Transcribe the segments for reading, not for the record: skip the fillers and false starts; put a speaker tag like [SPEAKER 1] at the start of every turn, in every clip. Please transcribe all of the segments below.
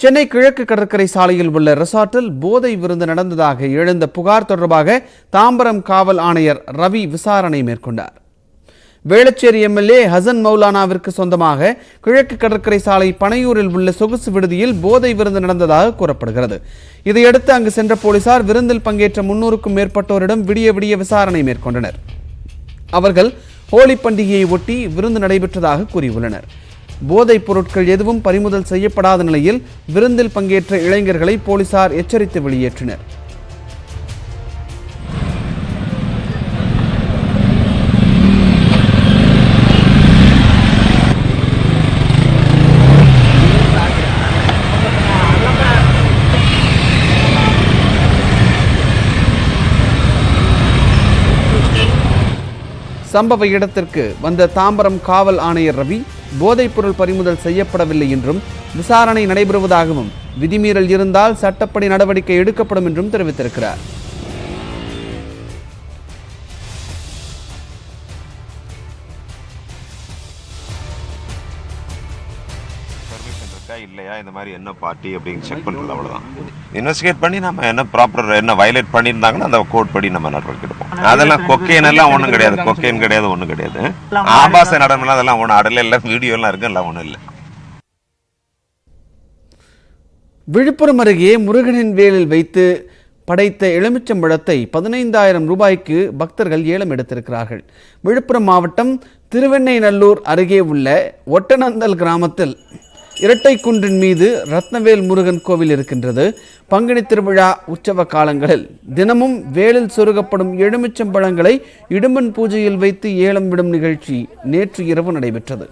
[SPEAKER 1] சென்னை கிழக்கு கடற்கரை சாலையில் உள்ள ரெசார்ட்டில் போதை விருந்து நடந்ததாக எழுந்த புகார் தொடர்பாக தாம்பரம் காவல் ஆணையர் ரவி விசாரணை மேற்கொண்டார். வேளச்சேரி எம்எல்ஏ ஹசன் மௌலானாவிற்கு சொந்தமாக கிழக்கு கடற்கரை சாலை பனையூரில் உள்ள சொகுசு விடுதியில் போதை விருந்து நடந்ததாக கூறப்படுகிறது. இதையடுத்து அங்கு சென்ற போலீசார் விருந்தில் பங்கேற்ற 300க்கும் மேற்பட்டோரிடம் விடிய விடிய விசாரணை மேற்கொண்டனர். அவர்கள் ஹோலி பண்டிகையை ஒட்டி விருந்து நடைபெற்றதாக கூறியுள்ளனர். போதைப் பொருட்கள் எதுவும் பறிமுதல் செய்யப்படாத நிலையில் விருந்தில் பங்கேற்ற இளைஞர்களை போலீசார் எச்சரித்து வெளியேற்றினர். சம்பவ இடத்திற்கு வந்த தாம்பரம் காவல் ஆணையர் ரவி போதைப்பொருள் பறிமுதல் செய்யப்படவில்லை என்றும் விசாரணை நடைபெறுவதாகவும் விதிமீறல் இருந்தால் சட்டப்படி நடவடிக்கை எடுக்கப்படும் என்றும் தெரிவித்திருக்கிறார்.
[SPEAKER 2] இல்லையா இந்த மாதிரி என்ன பார்ட்டி அப்படின்னு செக் பண்றது, அவ்வளவுதான். இன்வெஸ்டிகேட் பண்ணி நம்ம என்ன ப்ராப்பர் என்ன வயலேட் பண்ணியிருந்தாங்கன்னா அந்த கோட் படி நம்ம நடவடிக்கை எடுப்போம். அதெல்லாம் கொக்கைன் எல்லாம் ஒன்றும் கிடையாது, கொக்கைன் கிடையாது, ஒன்றும் கிடையாது. ஆபாச நடனம் அதெல்லாம் ஒன்றும் அடல இல்லை, வீடியோ எல்லாம் இருக்கு, எல்லாம் ஒன்றும் இல்லை.
[SPEAKER 1] விழுப்புரம் அருகே முருகனின் வேலில் வைத்து படைத்த எலுமிச்சம்பழத்தை 15,000 ரூபாய்க்கு பக்தர்கள் ஏலம் எடுத்திருக்கிறார்கள். விழுப்புரம் மாவட்டம் திருவெண்ணைநல்லூர் அருகே உள்ள ஒட்டநந்தல் கிராமத்தில் இரட்டைக்குன்றின் மீது ரத்னவேல் முருகன் கோவில் இருக்கின்றது. பங்குனி திருவிழா உற்சவ காலங்களில் தினமும் வேலில் சொருகப்படும் எலுமிச்சம்பழங்களை இடும்பன் பூஜையில் வைத்து ஏலம் விடும் நிகழ்ச்சி நேற்று இரவு நடைபெற்றது.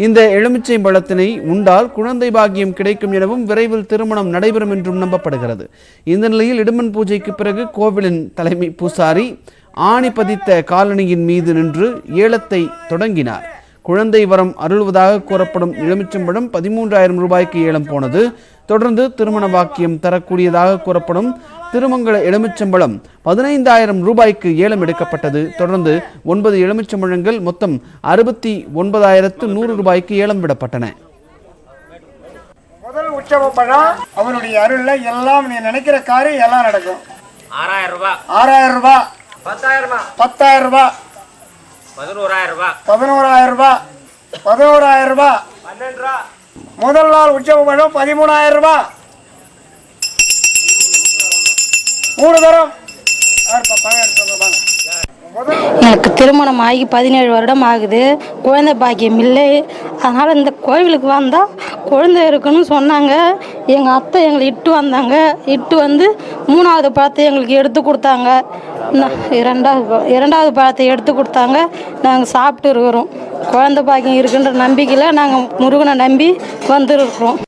[SPEAKER 1] இந்த எலுமிச்சை பழத்தினை உண்டால் குழந்தை பாக்கியம் கிடைக்கும் எனவும் விரைவில் திருமணம் நடைபெறும் என்றும் நம்பப்படுகிறது. இந்த நிலையில் இடும்பன் பூஜைக்கு பிறகு கோவிலின் தலைமை பூசாரி ஆணி பதித்த காலணியின் மீது நின்று ஏலத்தை தொடங்கினார். குழந்தை வரம் அருள்வதாக கூறப்படும் எலுமிச்சம்பழம் 13,000 ரூபாய்க்கு ஏலம் போனது. தொடர்ந்து திருமண வாக்கியம் தரக்கூடியதாக கூறப்படும் திருமங்கல எலுமிச்சம்பழம் 15,000 ரூபாய்க்கு ஏலம் எடுக்கப்பட்டது. தொடர்ந்து 9 எலுமிச்சம்பழங்கள் மொத்தம் 69,100 ரூபாய்க்கு ஏலம் விடப்பட்டன.
[SPEAKER 3] முதல் உற்சவ பழம் அவருடைய அருள்ல எல்லாம் நீ நினைக்கிற காரியம் எல்லாம் நடக்கும்.
[SPEAKER 4] 6,000 ரூபாய்,
[SPEAKER 3] 6,000 ரூபாய்,
[SPEAKER 4] 10,000 ரூபாய்,
[SPEAKER 3] 10,000 ரூபாய்,
[SPEAKER 4] 11,000 ரூபாய்,
[SPEAKER 3] 11,000 ரூபாய், 11,000 ரூபாய்,
[SPEAKER 4] 12 ரூபாய்.
[SPEAKER 3] முதல் நாள் உற்சவ பழம் 13,000 ரூபாய். 3 தரம்
[SPEAKER 5] எனக்கு திருமணம் ஆகி 17 வருடம் ஆகுது. குழந்தை பாக்கியம் இல்லை. அதனால் இந்த கோவிலுக்கு வந்தால் குழந்தை இருக்குன்னு சொன்னாங்க. எங்கள் அத்தை எங்களை இட்டு வந்தாங்க. இட்டு வந்து 3வது பழத்தை எங்களுக்கு எடுத்து கொடுத்தாங்க. இரண்டாவது பழத்தை எடுத்து கொடுத்தாங்க. நாங்கள் சாப்பிட்டு இருக்கிறோம். குழந்தை பாக்கியம் இருக்குன்ற நம்பிக்கையில் நாங்கள் முருகனை நம்பி வந்துருக்கிறோம்.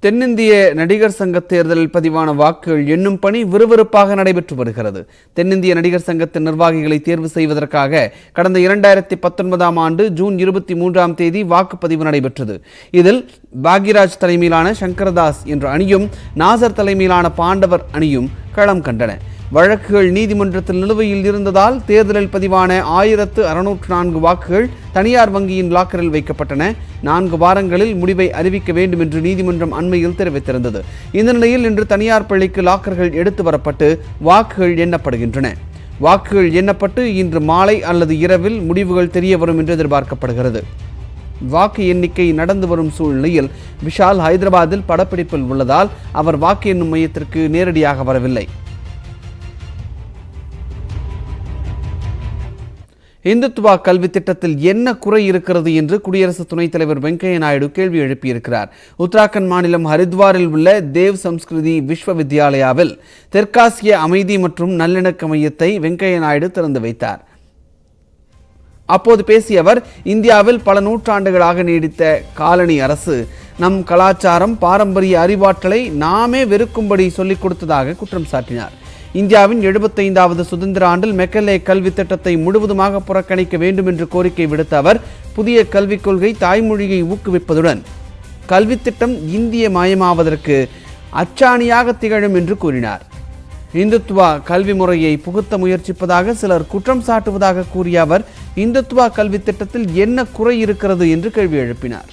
[SPEAKER 1] தென்னிந்திய நடிகர் சங்க தேர்தலில் பதிவான வாக்குகள் எண்ணும் பணி விறுவிறுப்பாக நடைபெற்று வருகிறது. தென்னிந்திய நடிகர் சங்கத்தின் நிர்வாகிகளை தேர்வு செய்வதற்காக கடந்த 2019ஆம் ஆண்டு ஜூன் 23ஆம் தேதி வாக்குப்பதிவு நடைபெற்றது. இதில் பாக்யராஜ் தலைமையிலான சங்கரதாஸ் என்ற அணியும் நாசர் தலைமையிலான பாண்டவர் அணியும் களம் கண்டன. வழக்குகள் நீதிமன்றத்தில் நிலுவையில் இருந்ததால் தேர்தலில் பதிவான 1604 வாக்குகள் தனியார் வங்கியின் லாக்கரில் வைக்கப்பட்டன. 4 வாரங்களில் முடிவை அறிவிக்க வேண்டும் என்று நீதிமன்றம் அண்மையில் தெரிவித்திருந்தது. இந்த நிலையில் இன்று தனியார் பள்ளிக்கு லாக்கர்கள் எடுத்து வரப்பட்டு வாக்குகள் எண்ணப்படுகின்றன. வாக்குகள் எண்ணப்பட்டு இன்று மாலை அல்லது இரவில் முடிவுகள் தெரிய வரும் என்று எதிர்பார்க்கப்படுகிறது. வாக்கு எண்ணிக்கை நடந்து வரும் சூழ்நிலையில் விஷால் ஹைதராபாத்தில் படப்பிடிப்பில் உள்ளதால் அவர் வாக்கு எண்ணும் மையத்திற்கு நேரடியாக வரவில்லை. இந்துத்துவா கல்வி திட்டத்தில் என்ன குறை இருக்கிறது என்று குடியரசு துணைத் தலைவர் வெங்கையா நாயுடு கேள்வி எழுப்பியிருக்கிறார். உத்தராகண்ட் மாநிலம் ஹரித்வாரில் உள்ள தேவ் சம்ஸ்கிருதி விஸ்வவித்யாலயாவில் தெற்காசிய அமைதி மற்றும் நல்லிணக்க மையத்தை வெங்கையா நாயுடு திறந்து வைத்தார். அப்போது பேசிய அவர், இந்தியாவில் பல நூற்றாண்டுகளாக நீடித்த காலனி அரசு நம் கலாச்சாரம் பாரம்பரிய அறிவாற்றலை நாமே வெறுக்கும்படி சொல்லிக் கொடுத்ததாக குற்றம் சாட்டினார். இந்தியாவின் 75வது சுதந்திர ஆண்டில் மெக்கலே கல்வி திட்டத்தை முழுவதுமாக புறக்கணிக்க வேண்டும் என்று கோரிக்கை விடுத்த அவர், புதிய கல்விக் கொள்கை தாய்மொழியை ஊக்குவிப்பதுடன் கல்வி திட்டம் இந்திய மயமாவதற்கு அச்சாணியாக திகழும் என்று கூறினார். இந்துத்துவா கல்வி முறையை புகுத்த முயற்சிப்பதாக சிலர் குற்றம் சாட்டுவதாக கூறிய அவர், இந்துத்துவா கல்வி திட்டத்தில் என்ன குறை இருக்கிறது என்று கேள்வி எழுப்பினார்.